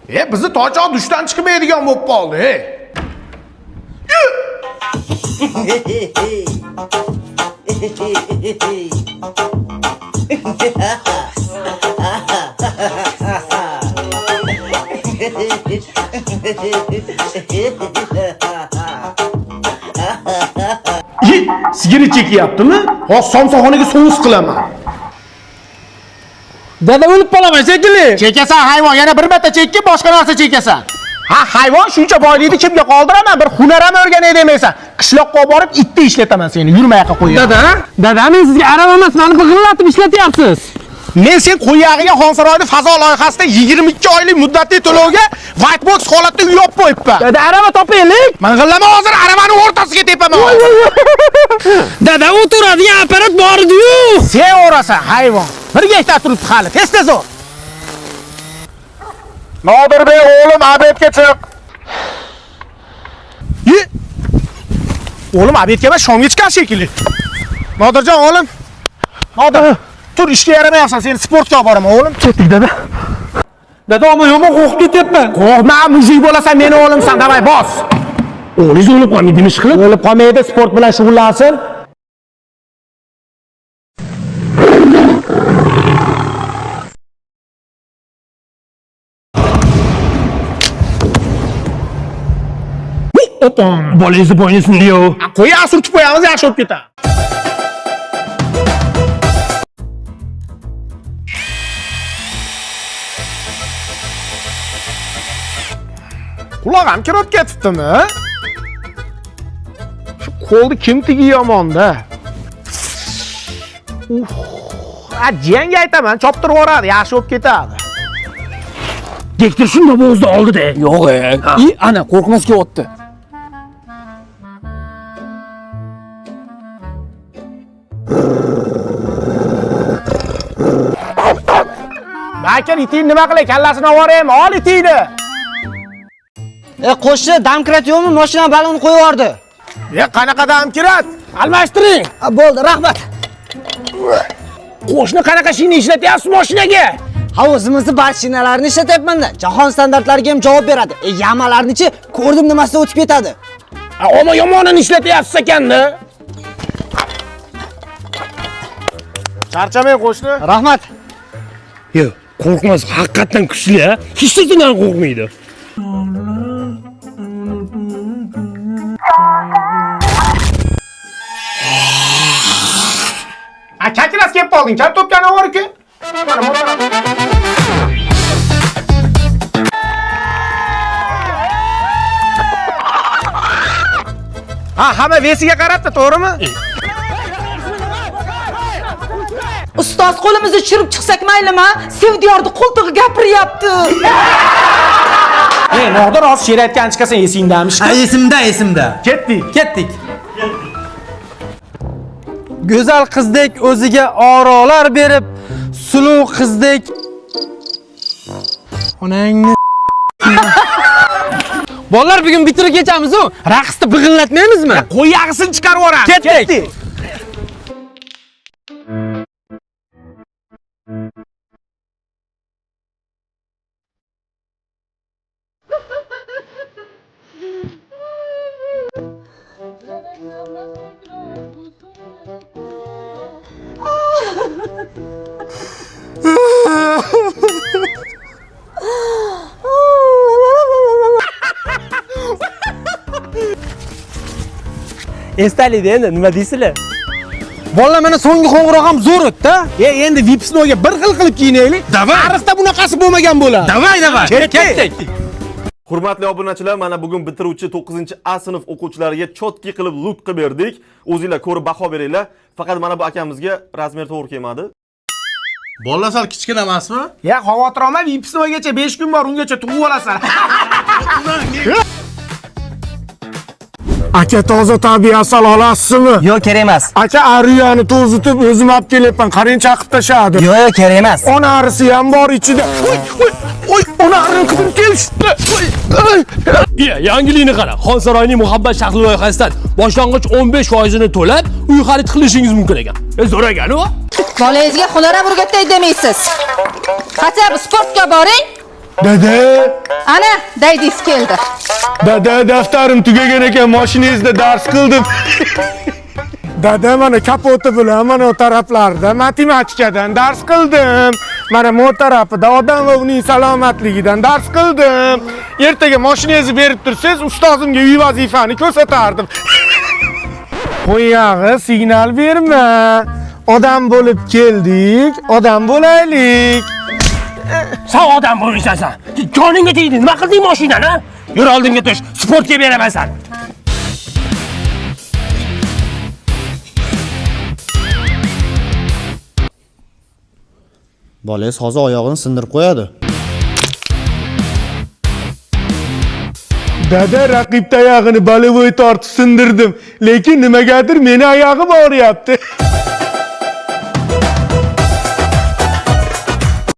Bizni tochoq dushdan chiqmaydigan bo'lib qoldi. Sigara chekyaptimi? Hozir somsaxonaga so'z qilaman. Dada o'lib qolaman shekilli. Chekasan hayvon, yana bir marta chekki, boshqa narsa chekasan. Ha, hayvon shuncha boylikni kimga qoldiraman? Bir hunar ham o'rganay demaysan. Qishloqqa borib itni ishlataman seni, yurmay yoqqa qo'yaman. Dada, men sizga arab emas, meni big'illatib ishlatyapsiz. Men sen qo'yag'iga Xonsaroyning fazo loyihasida 22 oylik muddatli to'lovga whitebox holatda uy olib qo'yibman. Dada, araba topaylik. Ming'illama hozir aravani o'rtasiga tepaman. Dada, o'tiradigan apparat bor edi-yu. Sen o'rasan hayvon. Bir gektar turibdi hali, tez-tez ol. Nodirbek o'g'lim obedga chiq. O'g'lim obedga emas, shomga chiqar shekilli. Nodirjon o'g'lim. Nodir, tur ishga yaramayapsan, seni sportga olib boraman o'g'lim. Ketdik dada. Dada, men yomon qo'rqib ketyapman. Qo'rqma, mujik bo'lasan, meni o'g'limsan, davay bos. O'g'lingiz o'lib qolmaydimi ish qilib? O'lib qolmaydi, sport bilan shug'ullansin. Opam, bolangizni bo'ynisini diyo. Qo'ya surtib qo'yamiz, yaxshi bo'lib ketadi. Qulog'im kirib ketibdimi? Shu qo'lni kim tigi yomonda? Jangga aytaman, choptirib yuboradi, yaxshi bo'lib ketadi. Gektor shunda bo'zda oldi-da. Yo'q, ana qo'rqmasga o'tdi. Bakir iting nima qilay, kallasini olvoraymi? Ol itingni. Qo'shni damkirat yo'qmi? Mashina balonni qo'yib yubordi. Qanaqa damkirat? Almashtiring. Bo'ldi, rahmat. Qo'shni qanaqa shina ishlatyapsiz mashinaga? Ha, o'zimizni barchinalarni ishlatyapman-da. Jahon standartlariga ham javob beradi. Yamalarni-chi ko'rdim nimasida o'tib ketadi. Ammo yomonini ishlatyapsiz ekan-da. Charchamang qo'shni. Rahmat. Yo'q, qo'rqmas, haqiqatan kuchli, ha? Hech narsadan qo'rqmaydi. Kakiras kelib qolding, kal topgani bor-ku. Mana motor. Hamma vesiga qarabdi, to'g'rimi? Ustoz, qo'limizni tushirib chiqsak maylimi? Sevdiyorni qo'ltig'i gapiryapti. Nodir, hozir she'r aytgan chiqasan, esingdami? Ha, esimda. Ketdik. Go'zal qizdek o'ziga orolar berib, suluv qizdek onangni Bolalar, bugun bitirib ketamiz-ku. Raqsda big'illatmaymizmi? Qo'yag'isini chiqarib yuboramiz. Ketdik. estalidi endi, nima deysizlar? Bolalar, mana so'nggi qo'ng'iroq ham zo'r o'tdi. Endi Vipsnoga bir xil qilib kiyinaylik. Tarixda bunaqasi bo'lmagan bo'ladi. Davay. Ketdik. Hurmatli obunachilar, mana bugun bitiruvchi 9-A sinf o'quvchilariga chotki qilib lut qilib berdik. O'zingizlar ko'rib baho beringlar. Faqat mana bu akamizga razmer to'g'ri kelmadi. Bolalar sal kichkina emasmi? Xavotir olma, Vipsnogacha 5 kun bor, ungacha tug'ib olasan. Aka, toza tabiat olasizmi? Yo'q, kerak emas. Aka, ariyani to'zitib o'zim olib kelyapman. Qarang, chaqib tashadi. Yo'q, kerak emas. Ona arisi ham bor ichida. Oy, ona arini qilib kelishdi. Yangilikni qara. Xonsaroyning muhabbat shahri loyihasidan boshlang'ich 15%ni to'lab, uy xarid qilishingiz mumkin ekan. Zo'r ekan-ku. Bolangizga hunarab o'rgatay demaysiz. Qachon sportga boring, Dada, Ana, daydingiz keldi. dada daftarim tugagan ekan, mashinangizda dars qildim. Dada, mana kapoti bilan mana o taraflarda matematikadan dars qildim. Mana bu tarafida odam va uning salomatligidan dars qildim. Ertaga mashinangizni berib tursangiz, ustozimga uy vazifani ko'rsatardim. Qo'yag'i, signal berma. Odam bo'lib keldik, odam bo'laylik. Sen odam bo'lmaysan sen. Joningga tegdi. Nima qilding mashinani? Yur oldimga tush. Sportga beraman sen. Bolangiz hozir oyog'ini sindirib qo'yadi. Dada, raqib tayog'ini balovoy tortib sindirdim, lekin nimagadir meni oyog'im og'riyapti.